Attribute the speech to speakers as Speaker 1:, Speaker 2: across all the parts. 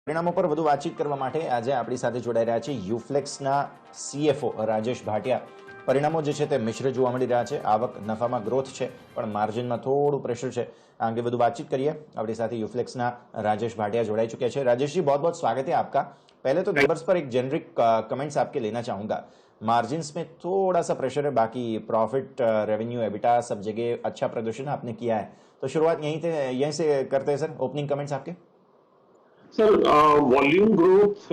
Speaker 1: પરિણામો પર વધુ વાતચીત કરવા માટે આજે આપણી સાથે જોડાઈ રહ્યા છે યુફ્લેક્સના સીએફઓ રાજેશ ભાટિયા. પરિણામો જે છે તે મિશ્ર જોવા મળી રહ્યા છે. આવક નફામાં ગ્રોથ છે પણ માર્જિનમાં થોડું પ્રેશર છે. આ અંગે વધુ बातचीत करिए. अपनी साथ यूफ्लेक्सना राजेश भाटिया जोड़ाई चुके हैं. राजेश जी, बहुत बहुत स्वागत है आपका. पहले तो नंबर्स पर एक जेनरिक कमेंट्स आपके लेना चाहूंगा. मार्जिन्स में थोड़ा सा प्रेशर है, बाकी प्रॉफिट, रेवेन्यू, एबिटा सब जगह अच्छा प्रदर्शन आपने किया है. तो शुरुआत यहीं से करते हैं सर. ओपनिंग कमेंट्स आपके.
Speaker 2: सर, वॉल्यूम ग्रोथ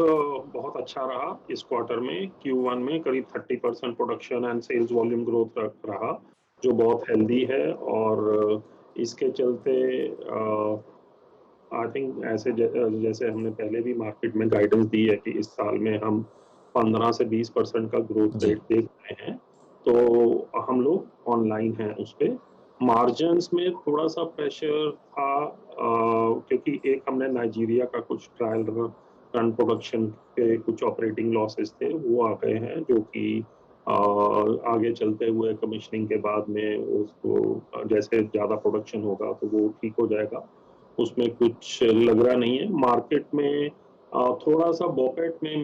Speaker 2: बहुत अच्छा रहा इस क्वार्टर में. Q1 में करीब 30% production and sales volume growth रहा, जो बहुत हेल्दी है. और इसके चलते आई थिंक जैसे हमने पहले भी मार्केट में गाइडेंस दी है कि इस साल में हम 15 से 20% का ग्रोथ रेट देख रहे हैं, तो हम लोग ऑनलाइन हैं उस पे. मार्जिन्स में थोड़ा सा प्रेशर था, क्योंकि एक हमने नाइजीरिया का कुछ ट्रायल रन प्रोडक्शन के कुछ ऑपरेटिंग लॉसेस थे, वो आ गए हैं, जो कि आगे चलते हुए कमीशनिंग के बाद में उसको जैसे ज़्यादा प्रोडक्शन होगा तो वो ठीक हो जाएगा. उसमें कुछ लग रहा नहीं है. मार्केट में थोड़ा सा बॉपेट में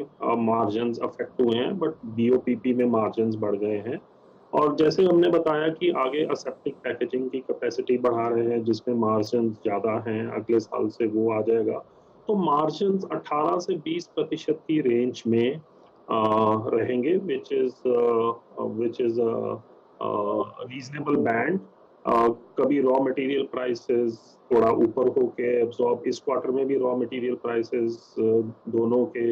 Speaker 2: मार्जिन्स अफेक्ट हुए हैं, बट बीओपीपी में मार्जिन्स बढ़ गए हैं. और जैसे हमने बताया कि आगे असेप्टिक पैकेजिंग की कैपेसिटी बढ़ा रहे हैं, जिसमें मार्जिन्स ज़्यादा हैं, अगले साल से वो आ जाएगा. तो मार्जिन्स 18 से 20% की रेंज में रहेंगे, विच इज रीजनेबल बैंड. कभी रॉ मटेरियल प्राइसेस थोड़ा ऊपर होके एब्जॉर्ब, इस क्वार्टर में भी रॉ मटेरियल प्राइसेस दोनों के,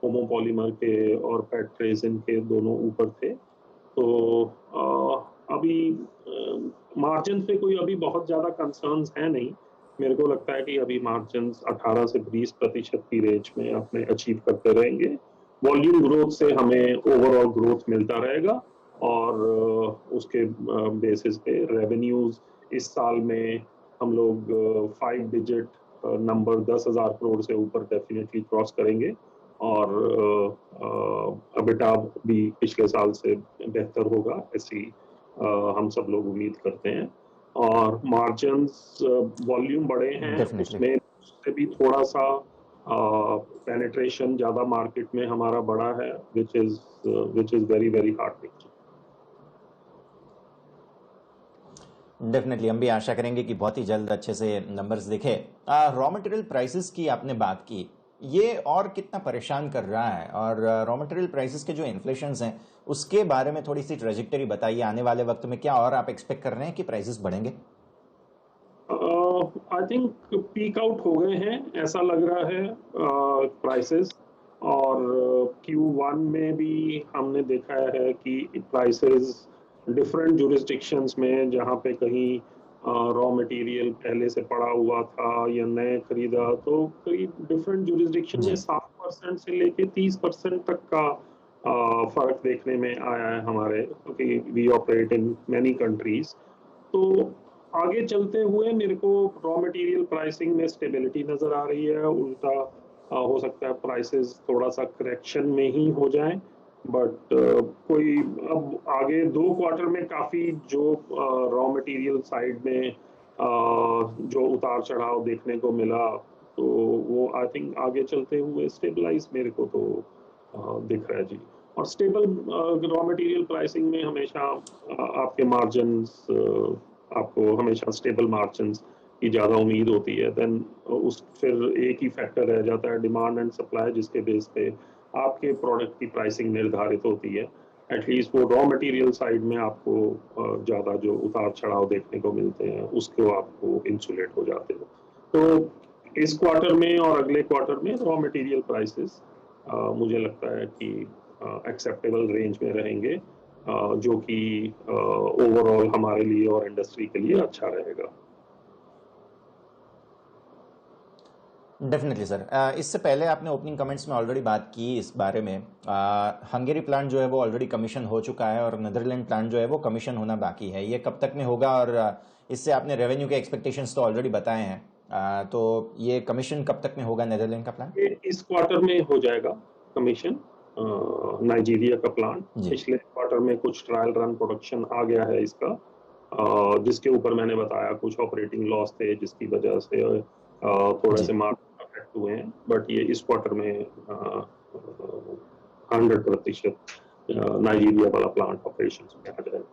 Speaker 2: होमोपॉलीमर के और पेट रेजिन के, दोनों ऊपर थे. तो अभी मार्जिन पे कोई अभी बहुत ज्यादा कंसर्न्स है नहीं. मेरे को लगता है कि अभी मार्जिन्स 18 से 20% की रेंज में अपने अचीव करते रहेंगे. वॉल्यूम ग्रोथ से हमें ओवरऑल ग्रोथ मिलता रहेगा, और उसके बेसिस पे रेवेन्यूज इस साल में हम लोग 5 डिजिट नंबर 10,000 करोड़ से ऊपर डेफिनेटली क्रॉस करेंगे. और एबिटा भी पिछले साल से बेहतर होगा, ऐसी हम सब लोग उम्मीद करते हैं. और मार्जिन्स, वॉल्यूम बढ़े हैं, उसमें से भी थोड़ा सा पेनिट्रेशन ज्यादा मार्केट में हमारा बढ़ा है, which is very very heartening.
Speaker 1: Definitely हम भी आशा करेंगे कि बहुत ही जल्द अच्छे से नंबर्स दिखे. रॉ मटेरियल प्राइसेस की आपने बात की, ये और कितना परेशान कर रहा है, और रॉ मटेरियल प्राइसेस के जो इन्फ्लेशंस हैं उसके बारे में थोड़ी सी ट्रेजेक्टरी बताइए. आने वाले वक्त में क्या और आप एक्सपेक्ट कर रहे हैं कि प्राइसेस बढ़ेंगे?
Speaker 2: आई थिंक पीक आउट हो गए हैं, ऐसा लग रहा है प्राइसेस. और Q1 में भी हमने देखा है कि प्राइसेस डिफरेंट जुरिस्डिक्शंस में, जहाँ पे कहीं रॉ मटेरियल पहले से पड़ा हुआ था या नए खरीदा, तो करीब डिफरेंट जुरिस्डिक्शन में 7% से लेके 30% तक का फर्क देखने में आया है हमारे, क्योंकि we operate in many countries. तो आगे चलते हुए मेरे को रॉ मटेरियल प्राइसिंग में स्टेबिलिटी नजर आ रही है. उल्टा हो सकता है प्राइसेस थोड़ा सा करेक्शन में ही हो जाएं, बट कोई अब आगे 2 क्वार्टर में काफी जो रॉ मटेरियल साइड में जो उतार चढ़ाव देखने को मिला, तो वो आई थिंक आगे चलते हुए स्टेबलाइज मेरे को तो दिख रहा है जी. और स्टेबल रॉ मटेरियल प्राइसिंग में हमेशा आपके मार्जिन्स, आपको हमेशा स्टेबल मार्जिन्स की ज्यादा उम्मीद होती है. देन फिर एक ही फैक्टर रह जाता है, डिमांड एंड सप्लाई, जिसके बेस पे आपके प्रोडक्ट की प्राइसिंग निर्धारित होती है. एटलीस्ट वो रॉ मटेरियल साइड में आपको ज्यादा जो उतार चढ़ाव देखने को मिलते हैं, उसको आपको इंसुलेट हो जाते हो. तो इस क्वार्टर में और अगले क्वार्टर में रॉ मटेरियल प्राइसेस मुझे लगता है कि एक्सेप्टेबल रेंज में रहेंगे, जो कि ओवरऑल हमारे लिए और इंडस्ट्री के लिए अच्छा रहेगा.
Speaker 1: Definitely sir. इससे पहले आपने ओपनिंग कमेंट्स में ऑलरेडी बात की इस बारे में. हंगेरी प्लांट जो है वो ऑलरेडी कमीशन हो चुका है, और नीदरलैंड प्लांट जो है वो कमीशन होना बाकी है. ये कब तक में होगा, और इससे आपने रेवेन्यू के एक्सपेक्टेशंस तो ऑलरेडी बताए हैं, तो ये कमीशन कब तक में होगा नीदरलैंड का प्लांट?
Speaker 2: इस क्वार्टर में हो जाएगा कमीशन, नाइजीरिया का प्लांट. पिछले क्वार्टर में कुछ ट्रायल रन प्रोडक्शन आ गया है इसका, जिसके ऊपर मैंने बताया कुछ ऑपरेटिंग लॉस थे, जिसकी वजह से थोड़े से मार्जिन अफेक्ट इफेक्ट हुए हैं, बट ये इस क्वार्टर में 100% नाइजीरिया वाला प्लांट ऑपरेशन में आ जाएगा।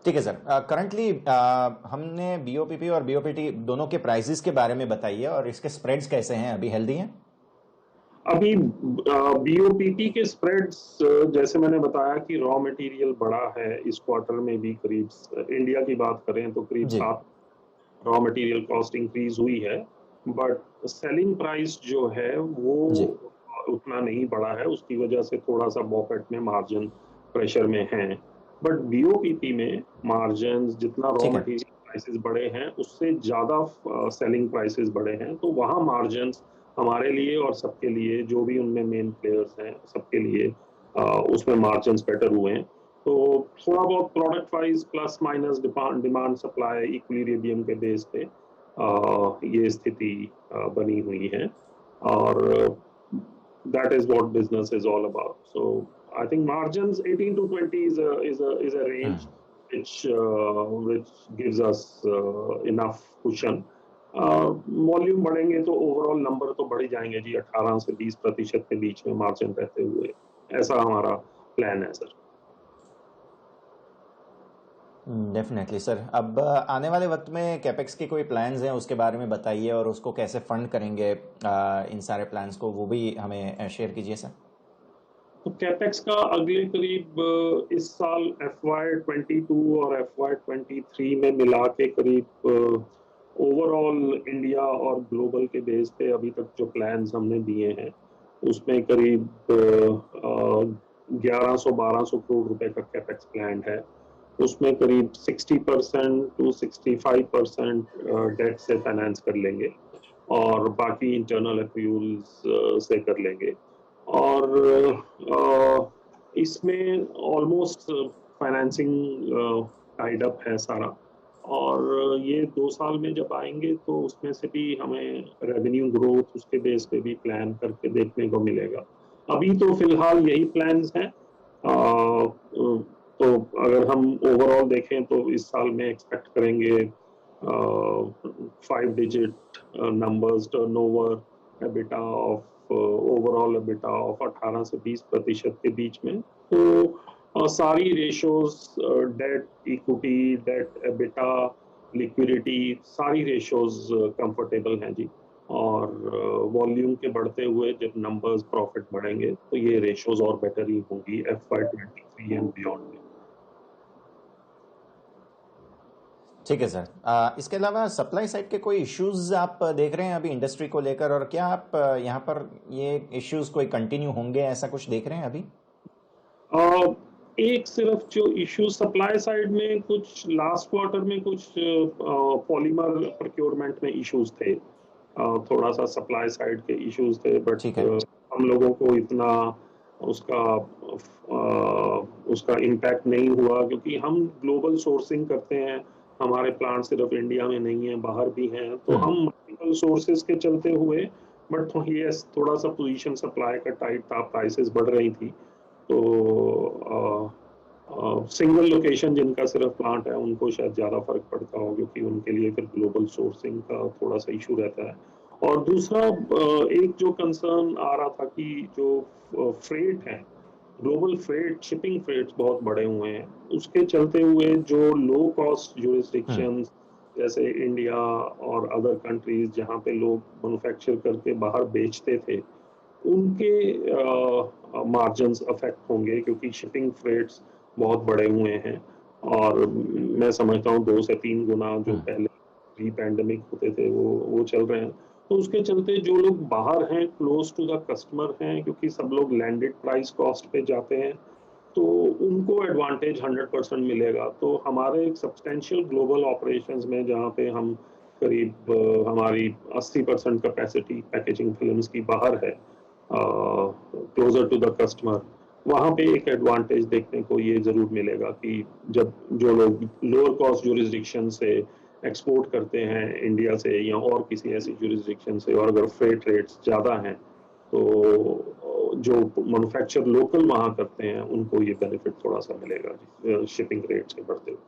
Speaker 1: ठीक है सर। करंटली हमने बीओपीपी और बीओपीटी दोनों के प्राइसेस के बारे में बताइए और इसके स्प्रेड्स कैसे हैं, अभी हेल्दी हैं?
Speaker 2: अभी बीओपीटी के स्प्रेड्स, जैसे मैंने बताया कि रॉ मटेरियल बढ़ा है इस क्वार्टर में भी, करीब इंडिया की बात करें तो करीब
Speaker 1: जी
Speaker 2: 7 रॉ मटेरियल कॉस्ट इंक्रीज हुई है, बट सेलिंग प्राइस जो है वो
Speaker 1: जी
Speaker 2: उतना नहीं बढ़ा है, उसकी वजह से थोड़ा सा बॉकेट में मार्जिन प्रेशर में है। बट बीओपीपी में मार्जिन जितना रॉ
Speaker 1: ठीक है।
Speaker 2: मटेरियल प्राइसेस बढ़े हैं उससे ज्यादा सेलिंग प्राइसेस बढ़े हैं, तो वहाँ मार्जिन हमारे लिए और सबके लिए, जो भी उनमें मेन प्लेयर्स हैं सबके लिए उसमें मार्जिन बेटर हुए हैं। तो थोड़ा बहुत product wise plus minus demand supply equilibrium के बेस पे ये स्थिति बनी हुई है, और that is what business is all about. So I think margins 18 to 20 is a range which gives us enough cushion. Volume बढ़ेंगे तो ओवरऑल नंबर तो बढ़ ही जाएंगे जी, 18 से 20% के बीच में मार्जिन रहते हुए, ऐसा हमारा प्लान है सर।
Speaker 1: Definitely sir. अब आने वाले वक्त में कैपेक्स के कोई प्लान्स हैं उसके बारे में बताइए, और उसको कैसे फंड करेंगे इन सारे प्लान्स को, वो भी हमें शेयर कीजिए सर।
Speaker 2: तो कैपेक्स का अगले करीब इस साल FY22 और FY23 में मिला के करीब ओवरऑल इंडिया और ग्लोबल के बेस पे अभी तक जो प्लान्स हमने दिए हैं उसमें करीब 1100-1200 करोड़ रुपए का कैपेक्स प्लान है। उसमें करीब 60% to 65% डेट से फाइनेंस कर लेंगे और बाकी इंटरनल एक्यूल्स से कर लेंगे, और इसमें ऑलमोस्ट फाइनेंसिंग टाइड अप है सारा, और ये 2 साल में जब आएंगे तो उसमें से भी हमें रेवेन्यू ग्रोथ उसके बेस पे भी प्लान करके देखने को मिलेगा। अभी तो फिलहाल यही प्लान्स हैं। तो अगर हम ओवरऑल देखें तो इस साल में एक्सपेक्ट करेंगे 5 digit numbers turnover, EBITDA of overall EBITDA of 18 से 20% के बीच में। तो सारी ratios, debt equity, debt EBITDA, liquidity, सारी रेशोज कंफर्टेबल हैं जी, और वॉल्यूम के बढ़ते हुए जब नंबर्स प्रॉफिट बढ़ेंगे तो ये रेशोज और बेटर ही होंगी FY23 एंड बियॉन्ड में।
Speaker 1: ठीक है सर। इसके अलावा सप्लाई साइड के कोई इश्यूज आप देख रहे हैं अभी इंडस्ट्री को लेकर, और क्या आप यहाँ पर ये इश्यूज कोई कंटिन्यू होंगे, ऐसा कुछ देख रहे हैं अभी?
Speaker 2: एक सिर्फ जो इश्यू सप्लाई साइड में, कुछ लास्ट क्वार्टर में कुछ पॉलीमर प्रोक्योरमेंट में इश्यूज थे, थोड़ा सा सप्लाई साइड के इश्यूज थे, बट
Speaker 1: ठीक है।
Speaker 2: हम लोगों को इतना उसका उसका इम्पैक्ट नहीं हुआ, क्योंकि हम ग्लोबल सोर्सिंग करते हैं, हमारे प्लांट सिर्फ इंडिया में नहीं है, बाहर भी हैं, तो हम मल्टीपल सोर्सेज के चलते हुए, बट ये थोड़ा सा पोजीशन सप्लाई का टाइट था, प्राइसेस बढ़ रही थी, तो सिंगल लोकेशन जिनका सिर्फ प्लांट है उनको शायद ज़्यादा फर्क पड़ता हो, क्योंकि उनके लिए फिर ग्लोबल सोर्सिंग का थोड़ा सा इशू रहता है। और दूसरा एक जो कंसर्न आ रहा था कि जो फ्रेट है, ग्लोबल फ्रेट, शिपिंग फ्रेट्स बहुत बढ़े हुए हैं, उसके चलते हुए जो लो कॉस्ट जुरिस्डिक्शंस जैसे इंडिया और अदर कंट्रीज जहाँ पे लोग मैन्युफैक्चर करके बाहर बेचते थे, उनके मार्जिन्स अफेक्ट होंगे, क्योंकि शिपिंग फ्रेट्स बहुत बढ़े हुए हैं, और मैं समझता हूँ 2 से 3 गुना जो पहले प्री पैंडेमिक होते थे वो चल रहे हैं। तो उसके चलते जो लोग बाहर हैं, क्लोज टू द कस्टमर हैं, क्योंकि सब लोग लैंडेड प्राइस कॉस्ट पे जाते हैं, तो उनको एडवांटेज 100% मिलेगा। तो हमारे एक सब्सटेंशियल ग्लोबल ऑपरेशंस में, जहाँ पे हम करीब हमारी 80% कैपेसिटी पैकेजिंग फिल्म्स की बाहर है, क्लोजर टू द कस्टमर, वहाँ पे एक एडवांटेज देखने को ये जरूर मिलेगा कि जब जो लोग लोअर कॉस्ट जुरिस्डिक्शन से एक्सपोर्ट करते हैं इंडिया से या और किसी ऐसी जुरिस्डिक्शन से, और अगर फ्रेट रेट्स ज़्यादा हैं, तो जो मैन्युफैक्चर लोकल वहाँ करते हैं उनको ये बेनिफिट थोड़ा सा मिलेगा शिपिंग रेट्स के बढ़ते हुए।